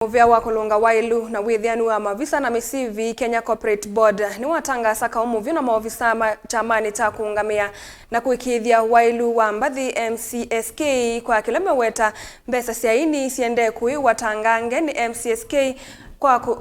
Muvia wa kulunga wailu na withianu wa mavisa na misivi Kenya Corporate Board niwatangaasa kao muvyu na maovisaa kyamani ta kuungamia na kuikiithya wailu wa mbathi Mcsk kwa kila meuweta mbesa Sya Aini siendee kuiwa ngaange ni Mcsk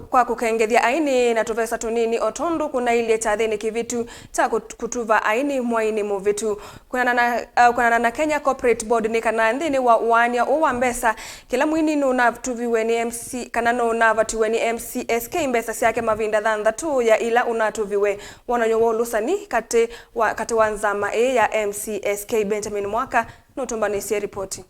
kwa kukengethya aini na tuvesa tuniini undu kunailye kyathini kivitu ta kutuva aini mwaini muvitu kunana na Kenya Corporate Board ni kana nthini wa uania uwa mbesa kila mwini nuna tuviwe ni MC kana no navatiwe ni Mcsk mbesa syake mavinda thanthatu ya ila unatuviwe wonanyo wolusani kati wa nzama ya Mcsk Benjamin Mwaka nutumbanisia ripoti.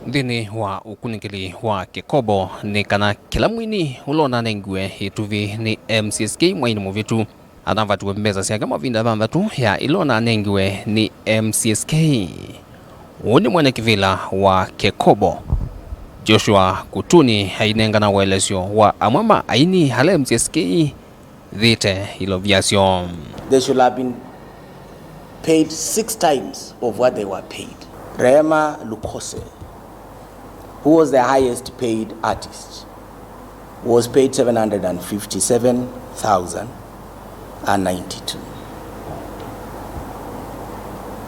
Nthini wa ukunikili wa KECOBO ni kana kila mwini ulona nengwe ituvi ni Mcsk mwaini muvitu anavatiwe mbesa syake mavinda thanthatu ya ilona nengwe ni Mcsk. Uni mwene kivila wa KECOBO Joshua Kutuni ainengana welesyo wa amwama aini hale Mcsk dhite Ilovia. They should have been paid 6 times of what they were paid. Rema Lukose, who was the highest paid artist, was paid 757,092.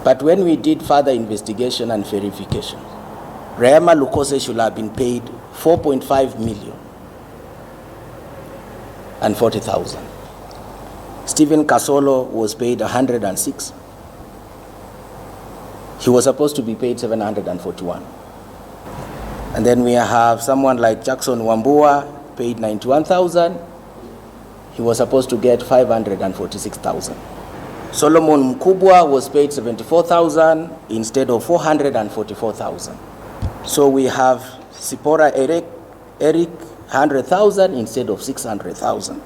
But when we did further investigation and verification, Rema Lukose should have been paid 4.5 million and 40,000. Stephen Kasolo was paid 106. He was supposed to be paid 741. And then we have someone like Jackson Wambua, paid 91,000. He was supposed to get 546,000. Solomon Mkubwa was paid 74,000 instead of 444,000. So we have Sipora Eric 100,000 instead of 600,000.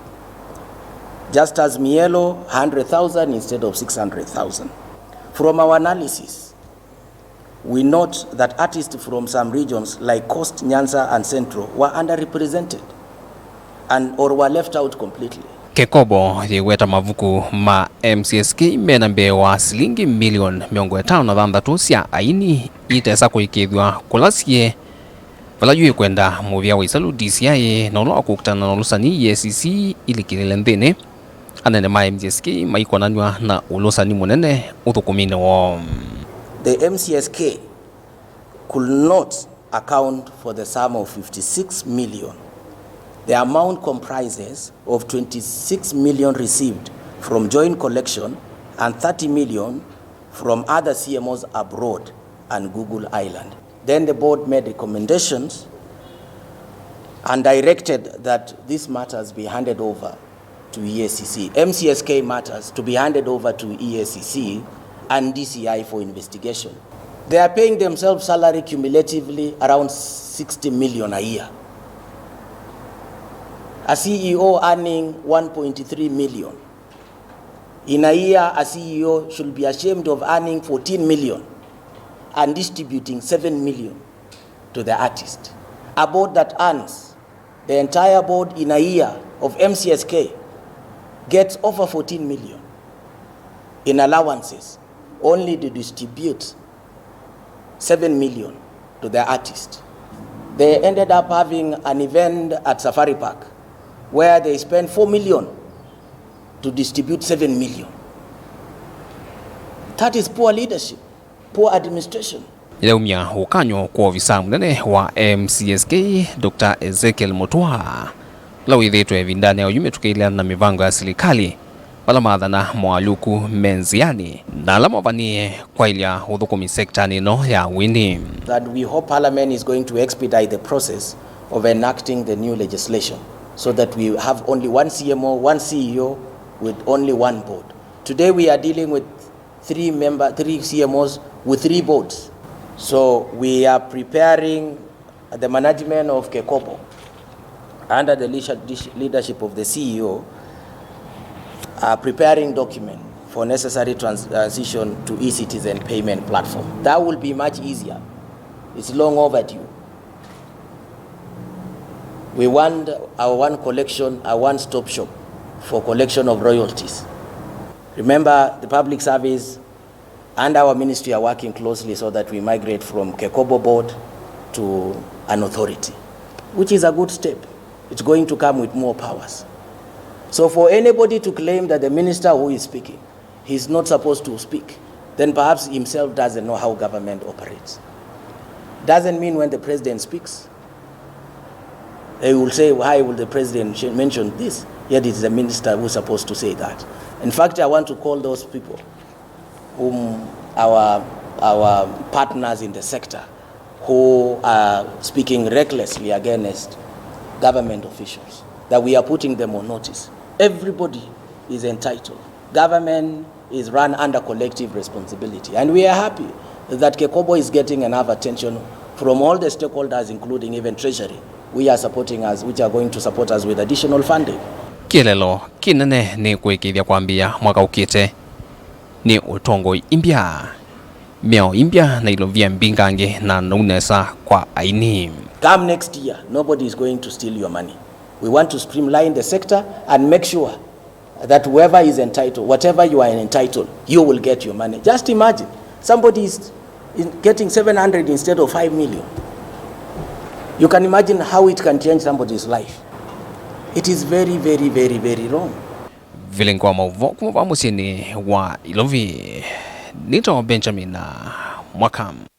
Justus Mielo 100,000 instead of 600,000. From our analysis, we note that artists from some regions like Coast, Nyanza and Central were underrepresented or were left out completely. KECOBO yiweta mavuku ma Mcsk mena mbewa silingi milioni 556 Sya Aini itesa kuikiithwa kulasye valajui kwenda Muvia waisalu DCI na ulo kukutana na ulusani EACC ilikilile nthini anene ma Mcsk maikonanywa na ulusani munene uthukumine wo. The Mcsk could not account for the sum of 56 million. The amount comprises of 26 million received from joint collection and 30 million from other CMOs abroad and Google Island. Then the board made recommendations and directed that these matters be handed over to EACC. Mcsk matters to be handed over to EACC and DCI for investigation. They are paying themselves salary cumulatively around 60 million a year. A CEO earning 1.3 million. In a year, a CEO should be ashamed of earning 14 million and distributing 7 million to the artist. A board that earns, the entire board in a year of Mcsk gets over 14 million in allowances, only to distribute 7 million to the artist. They ended up having an event at Safari Park where they spent 4 million to distribute 7 million. That is poor leadership, poor administration. Ilaumia ukanyo kwa ofisa munene wa Mcsk Dr. Ezekiel Mutua lau ithitwe vindane au yume tukailiana na mivango ya serikali wala maathana mwaluku menziani na alama vanie kwa ilia uthukumi sekta nino ya wini. That we hope Parliament is going to expedite the process of enacting the new legislation so that we have only one CMO, one CEO with only one board. Today we are dealing with 3 CMOs with 3 boards. So we are preparing the management of KECOBO under the leadership of the CEO, preparing document for necessary transition to e-citizen payment platform. That will be much easier. It's long overdue. We want our one collection, a one-stop shop for collection of royalties. Remember, the public service and our ministry are working closely so that we migrate from KECOBO board to an authority, which is a good step. It's going to come with more powers. So for anybody to claim that the minister who is speaking, he's not supposed to speak, then perhaps himself doesn't know how government operates. Doesn't mean when the president speaks, they will say, why will the president mention this? Yet it's the minister who's supposed to say that. In fact, I want to call those people whom our partners in the sector who are speaking recklessly against government officials, that we are putting them on notice. Everybody is entitled. Government is run under collective responsibility. And we are happy that KECOBO is getting enough attention from all the stakeholders, including even Treasury, which are going to support us with additional funding. Kilelo kinene ni kuikiithya kwambia mwaka ukite ni utongoi imbya miao imbya na Ilovia mbingange na naunesa kwa Aini. Come next year, nobody is going to steal your money. We want to streamline the sector and make sure that whoever is entitled, whatever you are entitled, you will get your money. Just imagine, somebody is getting 700 instead of 5 million. You can imagine how it can change somebody's life. It is very, very, very, very wrong. Vilengwa mauvoku wa musini wa Ilovia, nito Benjamin Mwakam.